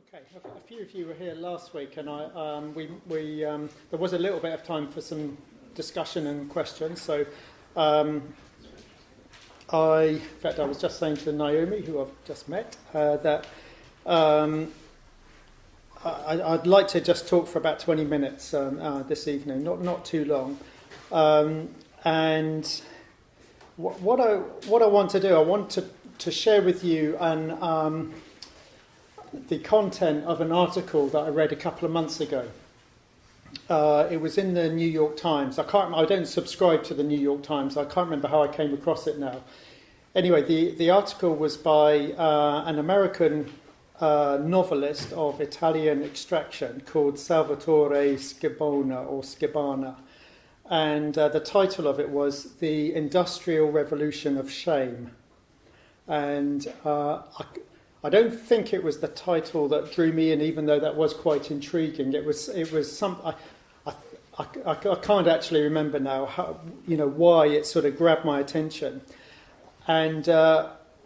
Okay, a few of you were here last week, and there was a little bit of time for some discussion and questions. So, in fact, I was just saying to Naomi, who I've just met, that I'd like to just talk for about 20 minutes this evening, not too long. And what I want to do, I want to share with you the content of an article that I read a couple of months ago. It was in the New York Times. I don't subscribe to the New York Times. I can't remember how I came across it now. Anyway, the article was by an American novelist of Italian extraction called Salvatore Schibana. And the title of it was The Industrial Revolution of Shame. And I don't think it was the title that drew me in, even though that was quite intriguing. It was some. I can't actually remember now why it sort of grabbed my attention, and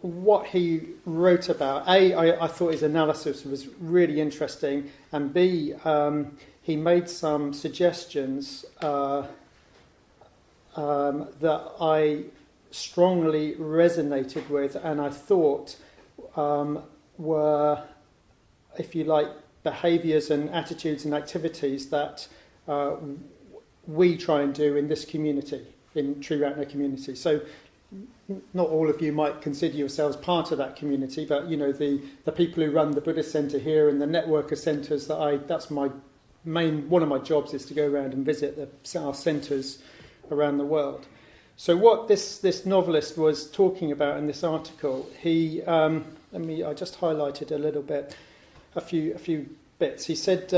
what he wrote about. I thought his analysis was really interesting, and B, he made some suggestions that I strongly resonated with, and I thought were, if you like, behaviours and attitudes and activities that we try and do in this community, in Tree Ratner community. So not all of you might consider yourselves part of that community, but the people who run the Buddhist Centre here and the network of centres that's my one of my jobs is to go around and visit our centres around the world. So what this novelist was talking about in this article, I just highlighted a little bit, a few bits. He said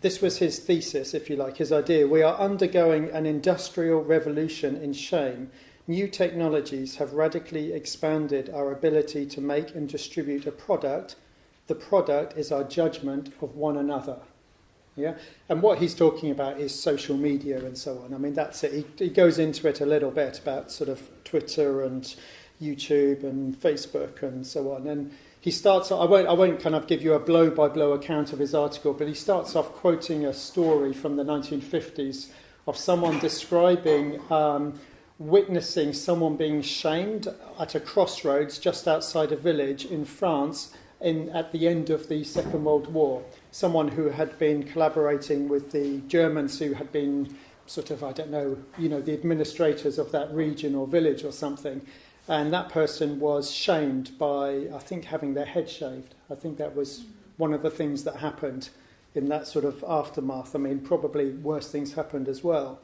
this was his thesis, if you like, his idea. We are undergoing an industrial revolution in shame. New technologies have radically expanded our ability to make and distribute a product. The product is our judgment of one another. Yeah, and what he's talking about is social media and so on. I mean, that's it. He goes into it a little bit about sort of Twitter and YouTube and Facebook and so on. And he starts. I won't kind of give you a blow-by-blow account of his article, but he starts off quoting a story from the 1950s of someone describing witnessing someone being shamed at a crossroads just outside a village in France at the end of the Second World War. Someone who had been collaborating with the Germans who had been sort of, the administrators of that region or village or something. And that person was shamed by, I think, having their head shaved. I think that was one of the things that happened in that sort of aftermath. I mean, probably worse things happened as well.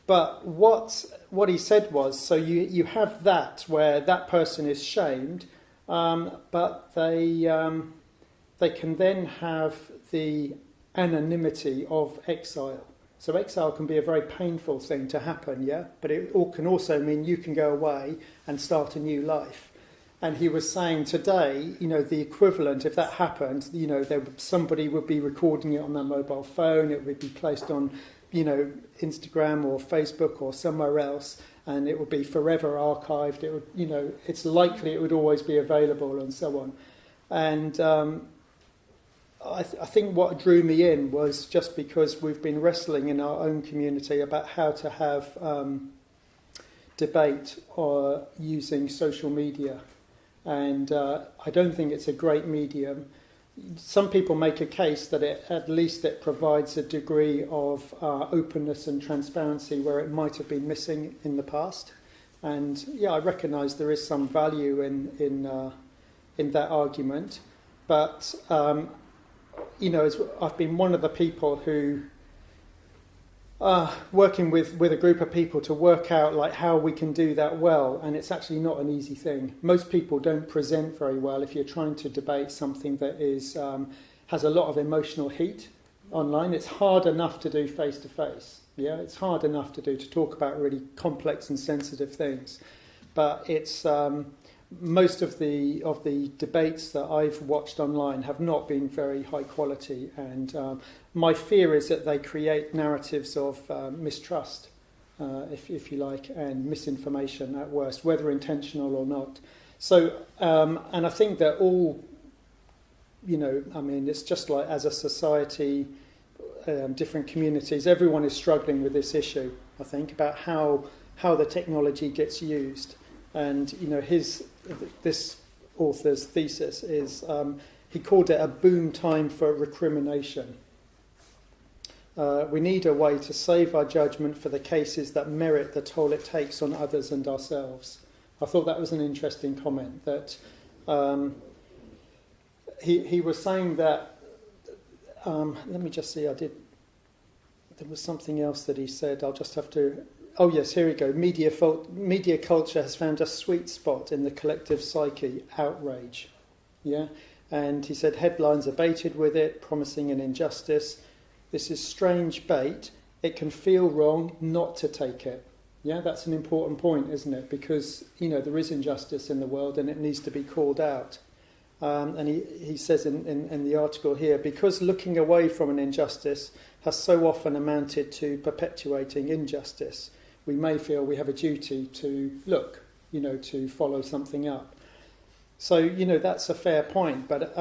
But what he said was, so you have that where that person is shamed, but they can then have the anonymity of exile. So exile can be a very painful thing to happen, yeah? But it can also mean you can go away and start a new life. And he was saying today, the equivalent, if that happened, somebody would be recording it on their mobile phone, it would be placed on, Instagram or Facebook or somewhere else, and it would be forever archived. It would, it's likely it would always be available and so on. And I think what drew me in was just because we've been wrestling in our own community about how to have debate or using social media. And I don't think it's a great medium. Some people make a case that at least it provides a degree of openness and transparency where it might have been missing in the past. And yeah, I recognise there is some value in that argument. But I've been one of the people who working with a group of people to work out like how we can do that well, and it's actually not an easy thing. Most people don't present very well if you're trying to debate something that is has a lot of emotional heat online. It's hard enough to do face to face. Yeah, it's hard enough to talk about really complex and sensitive things, but it's most of the debates that I've watched online have not been very high quality, and my fear is that they create narratives of mistrust, if you like, and misinformation at worst, whether intentional or not. So, and I think that all I mean, it's just like as a society, different communities, everyone is struggling with this issue, I think, about how the technology gets used. And, this author's thesis is, he called it a boom time for recrimination. We need a way to save our judgment for the cases that merit the toll it takes on others and ourselves. I thought that was an interesting comment, that he was saying that, let me just see, there was something else that he said, I'll just have to, oh yes, here we go. Media culture has found a sweet spot in the collective psyche, outrage. Yeah? And he said headlines are baited with it, promising an injustice. This is strange bait. It can feel wrong not to take it. Yeah, that's an important point, isn't it? Because, there is injustice in the world and it needs to be called out. And he says in the article here, because looking away from an injustice has so often amounted to perpetuating injustice, we may feel we have a duty to look, to follow something up. So, that's a fair point. But,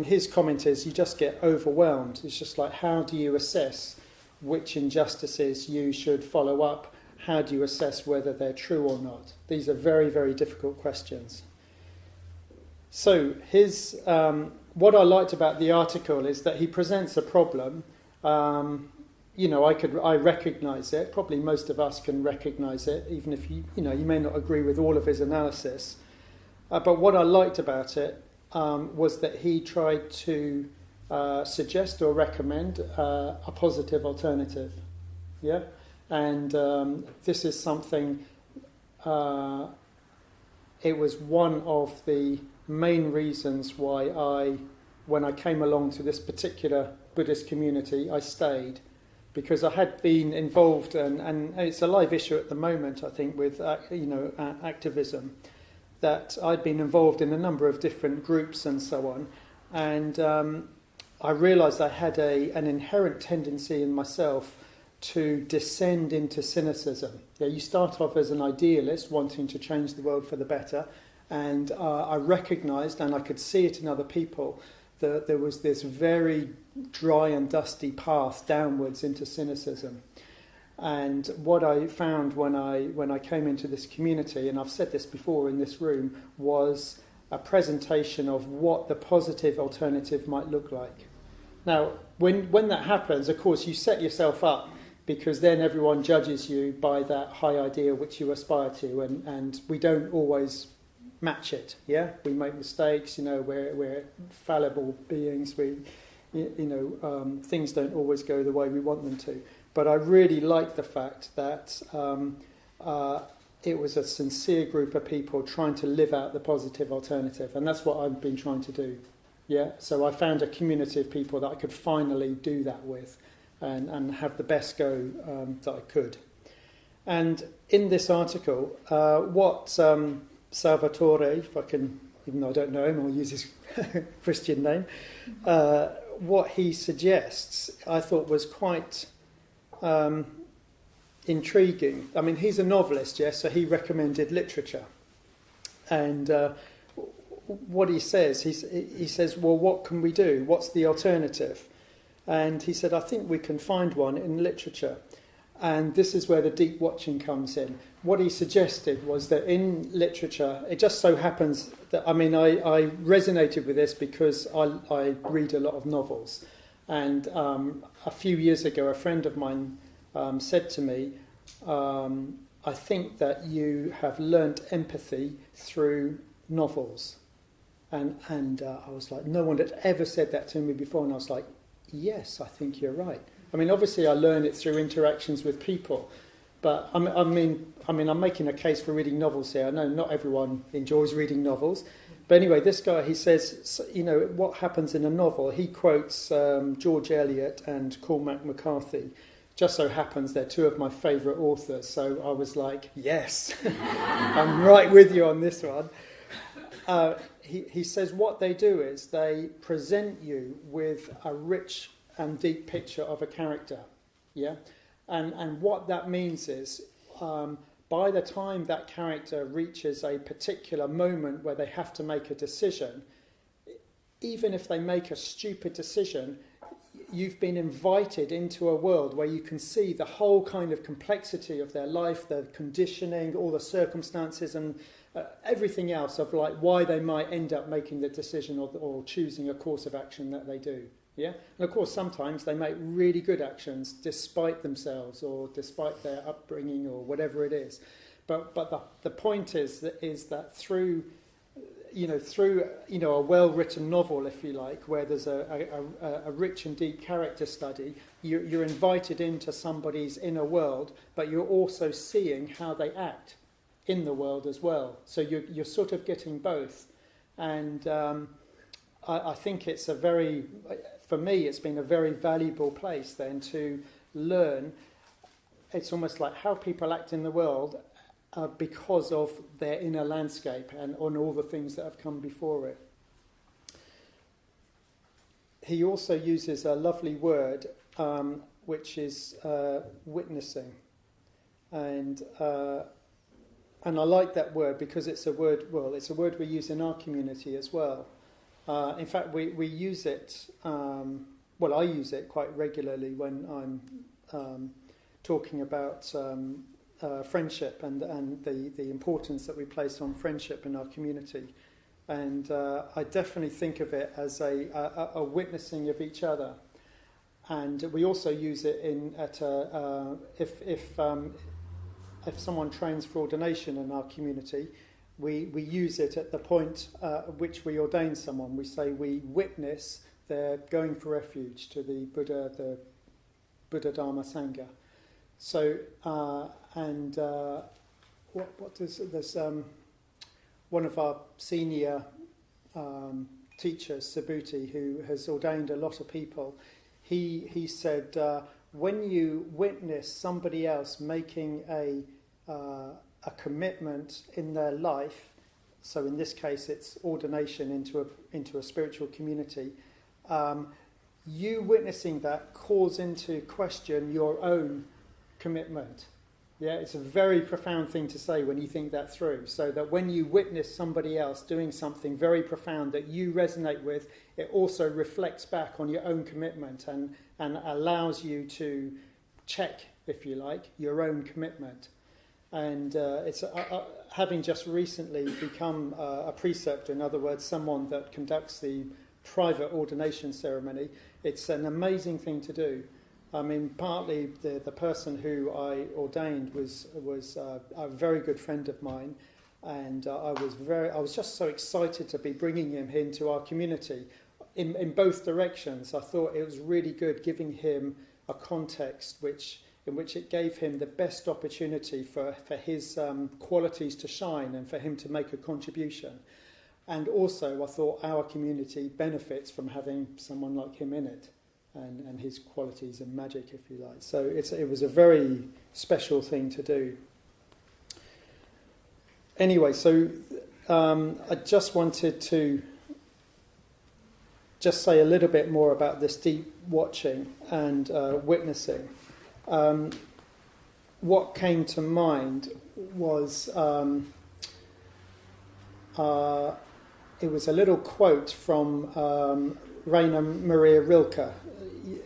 his comment is you just get overwhelmed. It's just like, how do you assess which injustices you should follow up? How do you assess whether they're true or not? These are very, very difficult questions. So what I liked about the article is that he presents a problem. I recognise it. Probably most of us can recognise it, even if you may not agree with all of his analysis. But what I liked about it was that he tried to suggest or recommend a positive alternative. Yeah, and this is something. It was one of the main reasons why when I came along to this particular Buddhist community, I stayed, because I had been involved, and it's a live issue at the moment, I think, with activism, that I'd been involved in a number of different groups and so on, and I realised I had an inherent tendency in myself to descend into cynicism. Yeah, you start off as an idealist, wanting to change the world for the better, and I recognised, and I could see it in other people, that there was this very dry and dusty path downwards into cynicism. And what I found when I came into this community, and I've said this before in this room, was a presentation of what the positive alternative might look like. Now, when that happens, of course, you set yourself up, because then everyone judges you by that high idea which you aspire to, and we don't always match it. Yeah, we make mistakes. We're fallible beings. Things don't always go the way we want them to. But I really like the fact that it was a sincere group of people trying to live out the positive alternative, and that's what I've been trying to do. Yeah, so I found a community of people that I could finally do that with, and have the best go that I could. And in this article, what Salvatore, if I can, even though I don't know him, I'll use his Christian name, what he suggests, I thought was quite intriguing. I mean, he's a novelist, yes, so he recommended literature. And what he says, he says, well, what can we do? What's the alternative? And he said, I think we can find one in literature. And this is where the deep watching comes in. What he suggested was that in literature, it just so happens that, I resonated with this because I read a lot of novels. And a few years ago, a friend of mine said to me, I think that you have learnt empathy through novels. And I was like, no one had ever said that to me before. And I was like, yes, I think you're right. I mean, obviously I learn it through interactions with people, but I'm making a case for reading novels here. I know not everyone enjoys reading novels, but anyway, this guy, he says, what happens in a novel, he quotes George Eliot and Cormac McCarthy. Just so happens they're two of my favourite authors, so I was like, yes, I'm right with you on this one. He says what they do is they present you with a rich and deep picture of a character, yeah? And what that means is by the time that character reaches a particular moment where they have to make a decision, even if they make a stupid decision, you've been invited into a world where you can see the whole kind of complexity of their life, their conditioning, all the circumstances and everything else of like why they might end up making the decision or choosing a course of action that they do. Yeah, and of course sometimes they make really good actions despite themselves or despite their upbringing or whatever it is. But the point is that through a well-written novel, if you like, where there's a rich and deep character study, you're invited into somebody's inner world, but you're also seeing how they act in the world as well. So you're sort of getting both. And I think for me, it's been a very valuable place then to learn. It's almost like how people act in the world because of their inner landscape and on all the things that have come before it. He also uses a lovely word, which is witnessing. And I like that word because it's a word we use in our community as well. In fact, we use it, I use it quite regularly when I'm talking about friendship and the importance that we place on friendship in our community. And I definitely think of it as a witnessing of each other. And we also use it if someone trains for ordination in our community, we use it at the point at which we ordain someone. We say we witness their going for refuge to the Buddha Dharma Sangha. So there's one of our senior teachers, Subhuti, who has ordained a lot of people. He said when you witness somebody else making a commitment in their life, so in this case it's ordination into a spiritual community, you witnessing that calls into question your own commitment. Yeah, it's a very profound thing to say when you think that through. So that when you witness somebody else doing something very profound that you resonate with, it also reflects back on your own commitment and allows you to check, if you like, your own commitment. And it's having just recently become a preceptor, in other words, someone that conducts the private ordination ceremony, it's an amazing thing to do. I mean, partly the person who I ordained was a very good friend of mine, and I was just so excited to be bringing him into our community in both directions. I thought it was really good giving him a context in which it gave him the best opportunity for his qualities to shine and for him to make a contribution. And also, I thought our community benefits from having someone like him in it. And his qualities and magic, if you like. So it was a very special thing to do. Anyway, so I just wanted to just say a little bit more about this deep watching and witnessing. What came to mind was it was a little quote from Rainer Maria Rilke,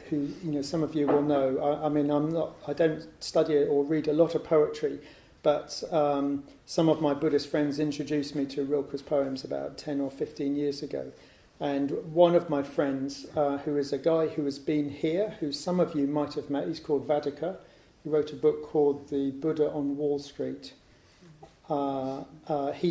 who some of you will know. I don't study or read a lot of poetry, but some of my Buddhist friends introduced me to Rilke's poems about 10 or 15 years ago. And one of my friends, who is a guy who has been here, who some of you might have met, he's called Vadaka. He wrote a book called The Buddha on Wall Street. He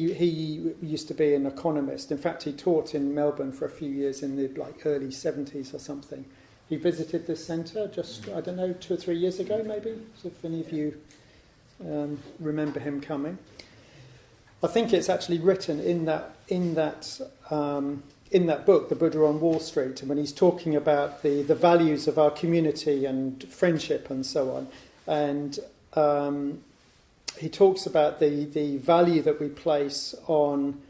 used to be an economist. In fact, he taught in Melbourne for a few years in the early 70s or something. He visited this centre just, 2 or 3 years ago maybe, so if any of you remember him coming. I think it's actually written in that book, The Buddha on Wall Street, and when he's talking about the values of our community and friendship and so on, and he talks about the value that we place on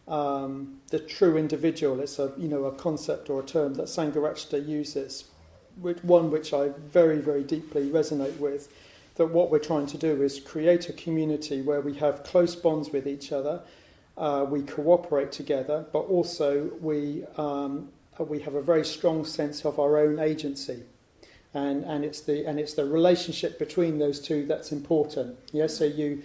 the true individual. It's a concept or a term that Sangharakshita uses, one which I very, very deeply resonate with, that what we're trying to do is create a community where we have close bonds with each other, we cooperate together, but also we have a very strong sense of our own agency, and it's the relationship between those two that's important. Yeah, so you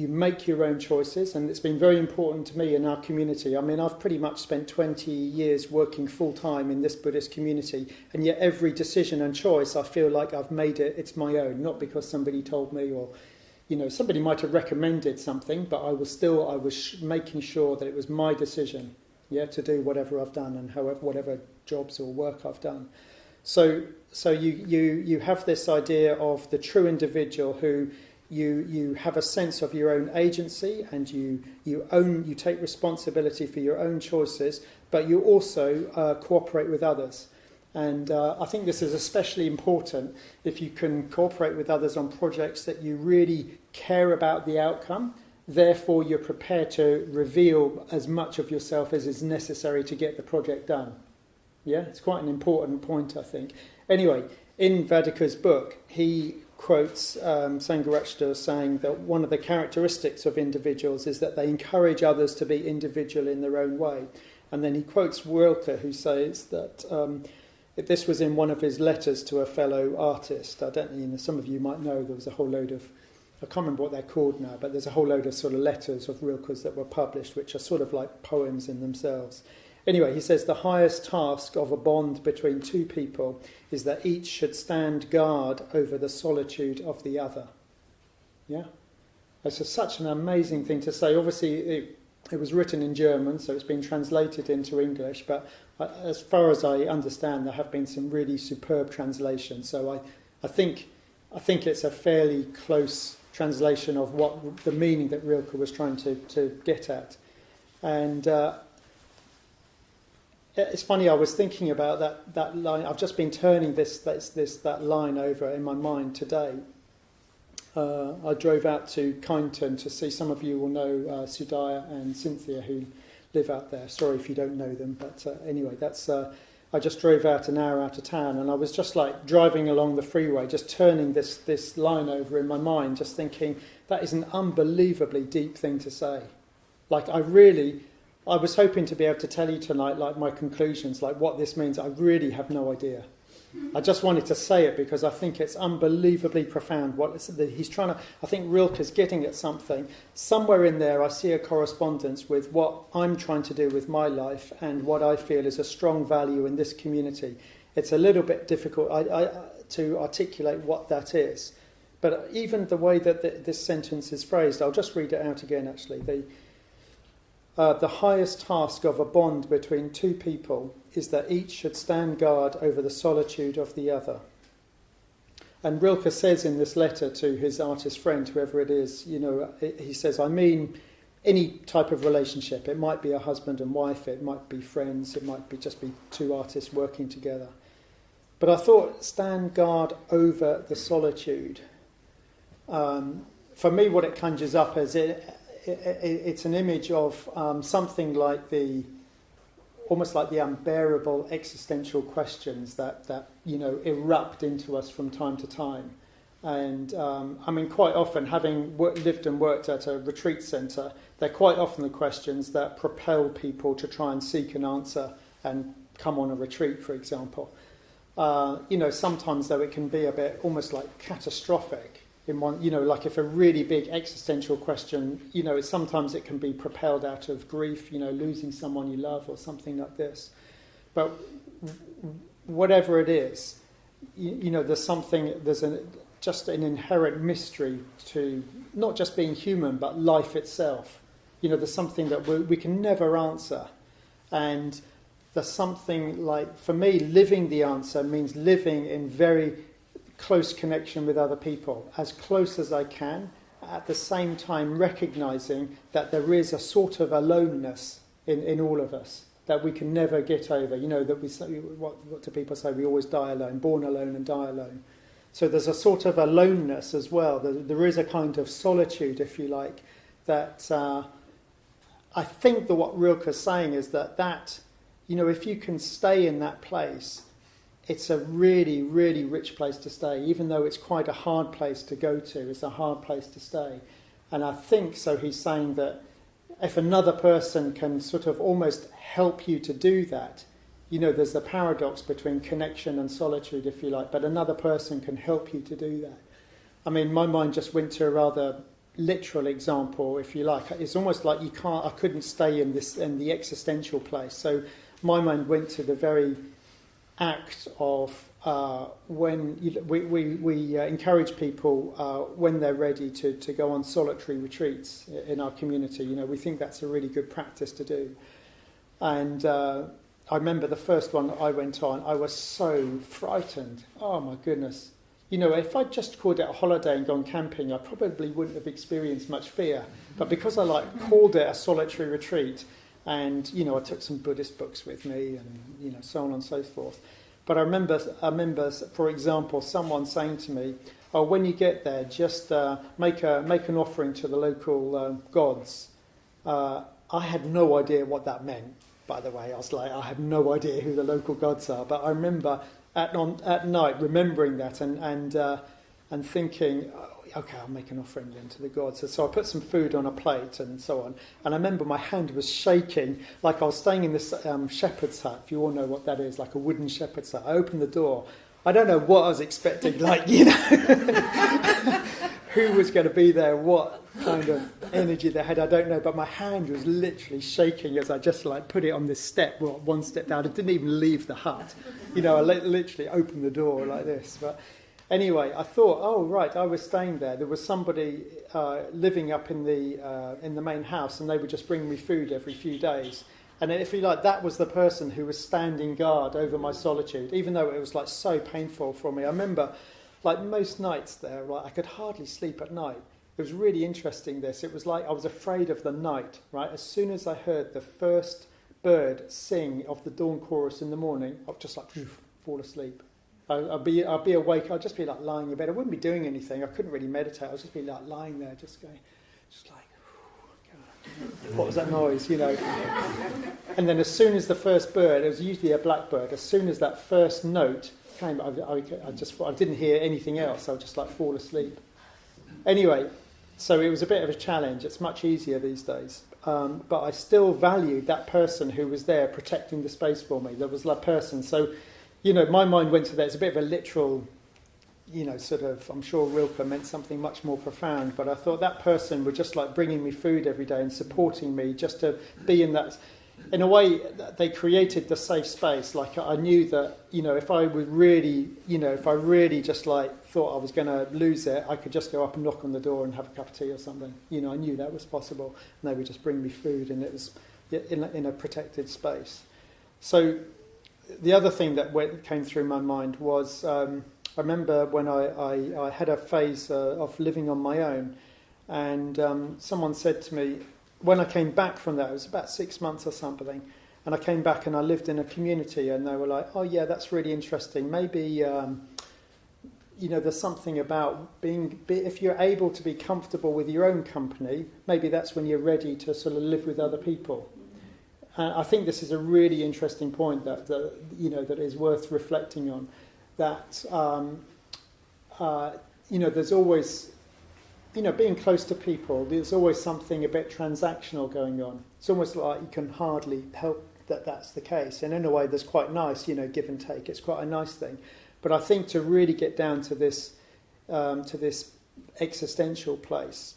make your own choices, and it's been very important to me in our community. I mean, I've pretty much spent 20 years working full-time in this Buddhist community, and yet every decision and choice I feel like I've made it's my own, not because somebody told me, or somebody might have recommended something, but I was making sure that it was my decision, to do whatever I've done and whatever jobs or work I've done. So you have this idea of the true individual who you have a sense of your own agency, and you take responsibility for your own choices, but you also cooperate with others. And I think this is especially important if you can cooperate with others on projects that you really care about the outcome. Therefore, you're prepared to reveal as much of yourself as is necessary to get the project done. Yeah, it's quite an important point, I think. Anyway, in Vadika's book, he quotes Sangharakshita saying that one of the characteristics of individuals is that they encourage others to be individual in their own way. And then he quotes Rilke, who says that this was in one of his letters to a fellow artist. I don't know, some of you might know there was a whole load of, I can't remember what they're called now, but there's a whole load of sort of letters of Rilke's that were published, which are sort of like poems in themselves. Anyway, he says the highest task of a bond between two people is that each should stand guard over the solitude of the other. Yeah? That's such an amazing thing to say. Obviously, it was written in German, so it's been translated into English, but as far as I understand, there have been some really superb translations. So I think it's a fairly close translation of what the meaning that Rilke was trying to get at. And it's funny, I was thinking about that line. I've just been turning that line over in my mind today. I drove out to Kyneton to see, some of you will know Sudaya and Cynthia who live out there. Sorry if you don't know them, but anyway, I just drove out an hour out of town, and I was just like driving along the freeway, just turning this line over in my mind, just thinking, that is an unbelievably deep thing to say. Like, I was hoping to be able to tell you tonight, like, my conclusions, like what this means. I really have no idea. I just wanted to say it because I think it's unbelievably profound. He's trying to, I think Rilke's getting at something. Somewhere in there I see a correspondence with what I'm trying to do with my life and what I feel is a strong value in this community. It's a little bit difficult to articulate what that is. But even the way that this sentence is phrased, I'll just read it out again actually. The highest task of a bond between two people is that each should stand guard over the solitude of the other. And Rilke says in this letter to his artist friend, whoever it is, he says, I mean any type of relationship. It might be a husband and wife, it might be friends, it might just be two artists working together. But I thought, stand guard over the solitude. For me, what it conjures up is it's an image of something like almost like the unbearable existential questions that erupt into us from time to time. And I mean, quite often, having lived and worked at a retreat centre, they're quite often the questions that propel people to try and seek an answer and come on a retreat, for example. Sometimes though it can be a bit almost like catastrophic. In one, like if a really big existential question, sometimes it can be propelled out of grief, losing someone you love or something like this. But whatever it is, there's just an inherent mystery to not just being human, but life itself. There's something that we can never answer. And there's something like, for me, living the answer means living in very close connection with other people, as close as I can, at the same time recognizing that there is a sort of aloneness in all of us that we can never get over. That what do people say? We always die alone, born alone and die alone. So there's a sort of aloneness as well. There is a kind of solitude, if you like, that I think that what Rilke's saying is that if you can stay in that place, it's a really, really rich place to stay, even though it's quite a hard place to go to. It's a hard place to stay. And I think, so he's saying that if another person can sort of almost help you to do that, there's the paradox between connection and solitude, if you like, but another person can help you to do that. I mean, my mind just went to a rather literal example, if you like. It's almost like I couldn't stay in the existential place. So my mind went to the very act of when we encourage people when they're ready to go on solitary retreats in our community. We think that's a really good practice to do. And I remember the first one I went on, I was so frightened. Oh my goodness. If I'd just called it a holiday and gone camping, I probably wouldn't have experienced much fear. But because I called it a solitary retreat, and I took some Buddhist books with me, and so on and so forth. But I remember, for example, someone saying to me, "Oh, when you get there, just make an offering to the local gods." I had no idea what that meant. By the way, I was like, I have no idea who the local gods are. But I remember at night remembering that and thinking, oh, okay, I'll make an offering then to the gods. So I put some food on a plate and so on. And I remember my hand was shaking, like I was staying in this shepherd's hut, if you all know what that is, like a wooden shepherd's hut. I opened the door. I don't know what I was expecting, who was going to be there, what kind of energy they had, I don't know, but my hand was literally shaking as I just put it on this step, one step down. It didn't even leave the hut. I literally opened the door like this. But anyway, I thought, oh right, I was staying there. There was somebody living up in the main house, and they would just bring me food every few days. And if you like, that was the person who was standing guard over my solitude, even though it was so painful for me. I remember, most nights there, I could hardly sleep at night. It was really interesting, this. It was like I was afraid of the night, right? As soon as I heard the first bird sing of the dawn chorus in the morning, I'd just fall asleep. I'd be awake. I'd just be lying in bed. I wouldn't be doing anything. I couldn't really meditate. I'd just be lying there, just going, what was that noise, And then as soon as the first bird, it was usually a blackbird, as soon as that first note came, I didn't hear anything else. I would just fall asleep. Anyway, so it was a bit of a challenge. It's much easier these days. But I still valued that person who was there protecting the space for me. There was that person. So, my mind went to that. It's a bit of a literal, I'm sure Rilke meant something much more profound. But I thought that person was just bringing me food every day and supporting me just to be in that. In a way, they created the safe space. I knew that, if I would really, if I really just thought I was going to lose it, I could just go up and knock on the door and have a cup of tea or something. I knew that was possible. And they would just bring me food, and it was in a protected space. So the other thing that came through my mind was, I remember when I had a phase of living on my own, and someone said to me, when I came back from that, it was about 6 months or something, and I came back and I lived in a community, and they were like, oh yeah, that's really interesting. Maybe, there's something about if you're able to be comfortable with your own company, maybe that's when you're ready to sort of live with other people. And I think this is a really interesting point that is worth reflecting on, that, there's always... being close to people, there's always something a bit transactional going on. It's almost like you can hardly help that that's the case. And in a way, there's quite nice, give and take. It's quite a nice thing. But I think to really get down to this existential place,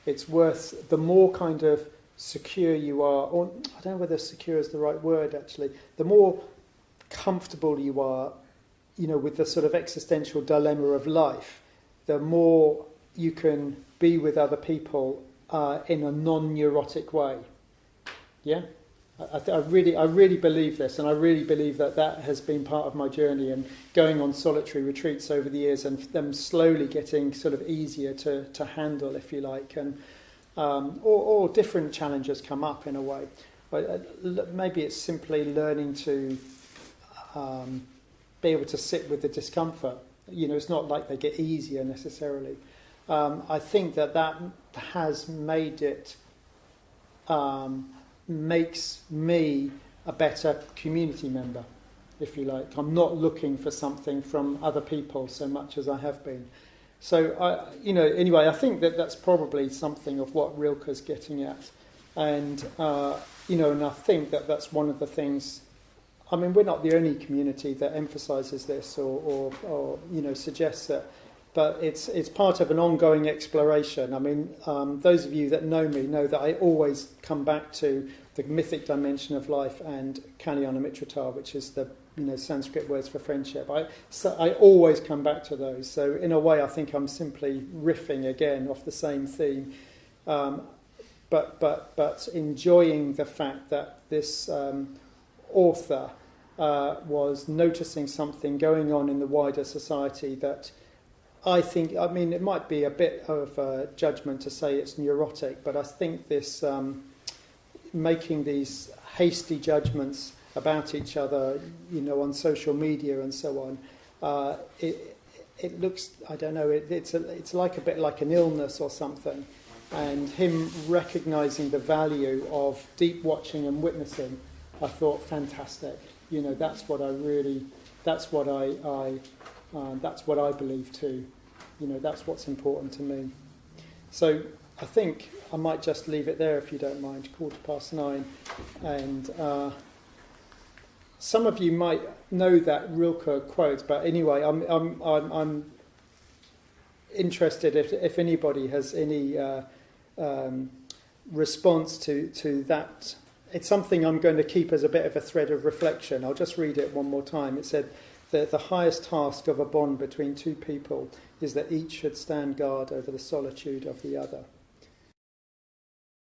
it's worth, the more kind of secure you are, or I don't know whether secure is the right word actually, the more comfortable you are, with the sort of existential dilemma of life, the more you can be with other people in a non-neurotic way. Yeah? I really believe this, and I really believe that has been part of my journey, and going on solitary retreats over the years and them slowly getting sort of easier to handle, if you like, and or different challenges come up in a way. But maybe it's simply learning to be able to sit with the discomfort. It's not like they get easier necessarily. I think that has made it, makes me a better community member, if you like. I'm not looking for something from other people so much as I have been. So, anyway, I think that's probably something of what Rilke's getting at. And, and I think that's one of the things. I mean, we're not the only community that emphasises this or suggests that, but it's part of an ongoing exploration. I mean, those of you that know me know that I always come back to the mythic dimension of life and Kalyana Mitrata, which is the Sanskrit words for friendship. I always come back to those. So in a way, I think I'm simply riffing again off the same theme, but enjoying the fact that this author was noticing something going on in the wider society that I think, I mean, it might be a bit of a judgment to say it's neurotic, but I think this making these hasty judgments about each other, on social media and so on, it looks, I don't know, it's like a bit like an illness or something. And him recognising the value of deep watching and witnessing, I thought fantastic. That's what I believe too. That's what's important to me. So I think I might just leave it there if you don't mind. 9:15, and some of you might know that Rilke quote, but anyway, I'm interested if anybody has any response to that. It's something I'm going to keep as a bit of a thread of reflection. I'll just read it one more time. It said that the highest task of a bond between two people is that each should stand guard over the solitude of the other.